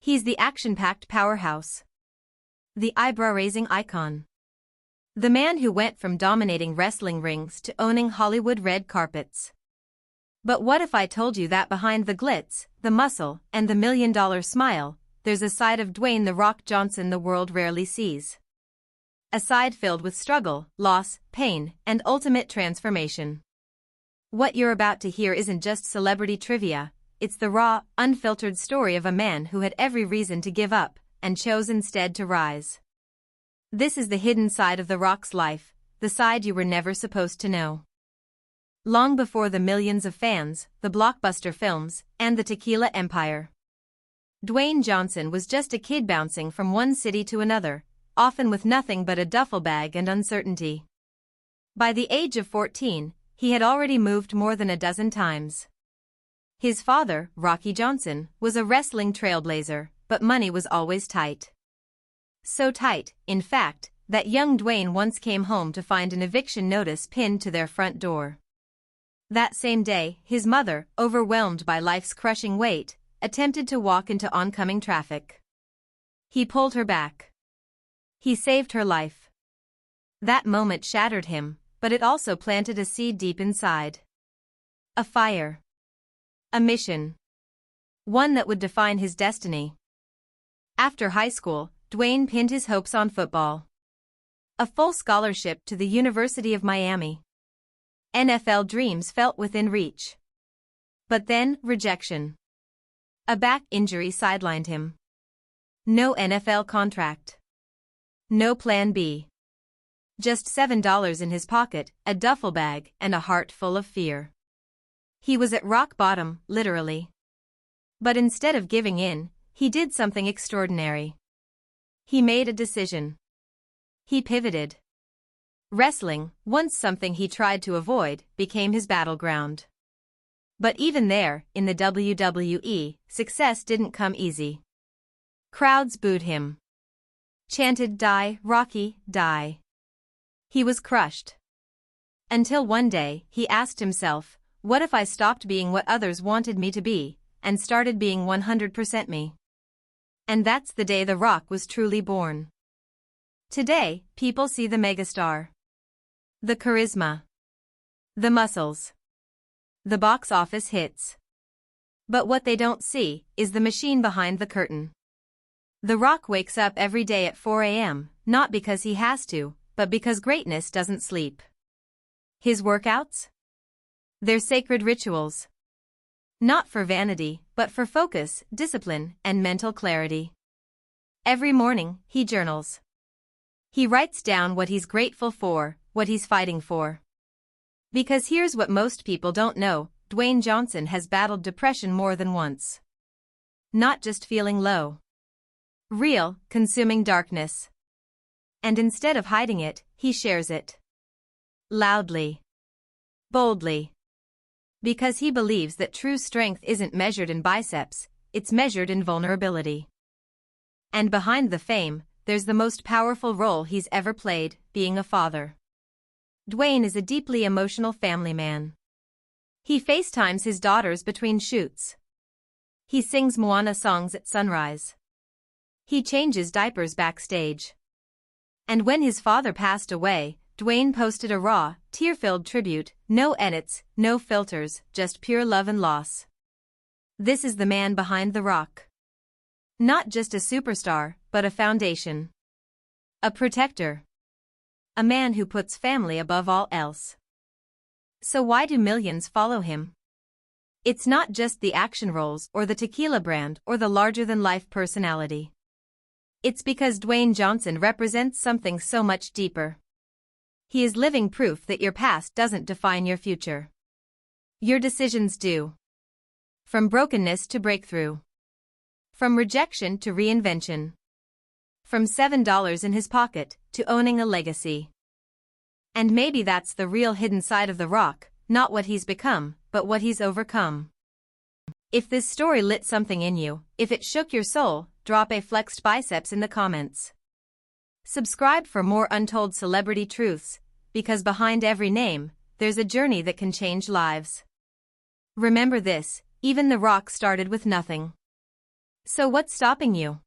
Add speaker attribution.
Speaker 1: He's the action-packed powerhouse. The eyebrow-raising icon. The man who went from dominating wrestling rings to owning Hollywood red carpets. But what if I told you that behind the glitz, the muscle, and the million-dollar smile, there's a side of Dwayne "The Rock" Johnson the world rarely sees? A side filled with struggle, loss, pain, and ultimate transformation. What you're about to hear isn't just celebrity trivia, it's the raw, unfiltered story of a man who had every reason to give up, and chose instead to rise. This is the hidden side of The Rock's life, the side you were never supposed to know. Long before the millions of fans, the blockbuster films, and the tequila empire, Dwayne Johnson was just a kid bouncing from one city to another, often with nothing but a duffel bag and uncertainty. By the age of 14, he had already moved more than a dozen times. His father, Rocky Johnson, was a wrestling trailblazer, but money was always tight. So tight, in fact, that young Dwayne once came home to find an eviction notice pinned to their front door. That same day, his mother, overwhelmed by life's crushing weight, attempted to walk into oncoming traffic. He pulled her back. He saved her life. That moment shattered him, but it also planted a seed deep inside. A fire. A mission. One that would define his destiny. After high school, Dwayne pinned his hopes on football. A full scholarship to the University of Miami. NFL dreams felt within reach. But then, rejection. A back injury sidelined him. No NFL contract. No plan B. Just $7 in his pocket, a duffel bag, and a heart full of fear. He was at rock bottom, literally. But instead of giving in, he did something extraordinary. He made a decision. He pivoted. Wrestling, once something he tried to avoid, became his battleground. But even there, in the WWE, success didn't come easy. Crowds booed him. Chanted "Die, Rocky, die." He was crushed. Until one day, he asked himself, what if I stopped being what others wanted me to be, and started being 100% me? And that's the day The Rock was truly born. Today, people see the megastar. The charisma. The muscles. The box office hits. But what they don't see is the machine behind the curtain. The Rock wakes up every day at 4 a.m., not because he has to, but because greatness doesn't sleep. His workouts? They're sacred rituals. Not for vanity, but for focus, discipline, and mental clarity. Every morning, he journals. He writes down what he's grateful for, what he's fighting for. Because here's what most people don't know, Dwayne Johnson has battled depression more than once. Not just feeling low. Real, consuming darkness. And instead of hiding it, he shares it. Loudly. Boldly. Because he believes that true strength isn't measured in biceps, it's measured in vulnerability. And behind the fame, there's the most powerful role he's ever played, being a father. Dwayne is a deeply emotional family man. He FaceTimes his daughters between shoots. He sings Moana songs at sunrise. He changes diapers backstage. And when his father passed away, Dwayne posted a raw, tear-filled tribute, no edits, no filters, just pure love and loss. This is the man behind The Rock. Not just a superstar, but a foundation. A protector. A man who puts family above all else. So why do millions follow him? It's not just the action roles or the tequila brand or the larger-than-life personality. It's because Dwayne Johnson represents something so much deeper. He is living proof that your past doesn't define your future. Your decisions do. From brokenness to breakthrough. From rejection to reinvention. From $7 in his pocket to owning a legacy. And maybe that's the real hidden side of The Rock, not what he's become, but what he's overcome. If this story lit something in you, if it shook your soul, drop a flexed biceps in the comments. Subscribe for more untold celebrity truths, because behind every name, there's a journey that can change lives. Remember this, even The Rock started with nothing. So what's stopping you?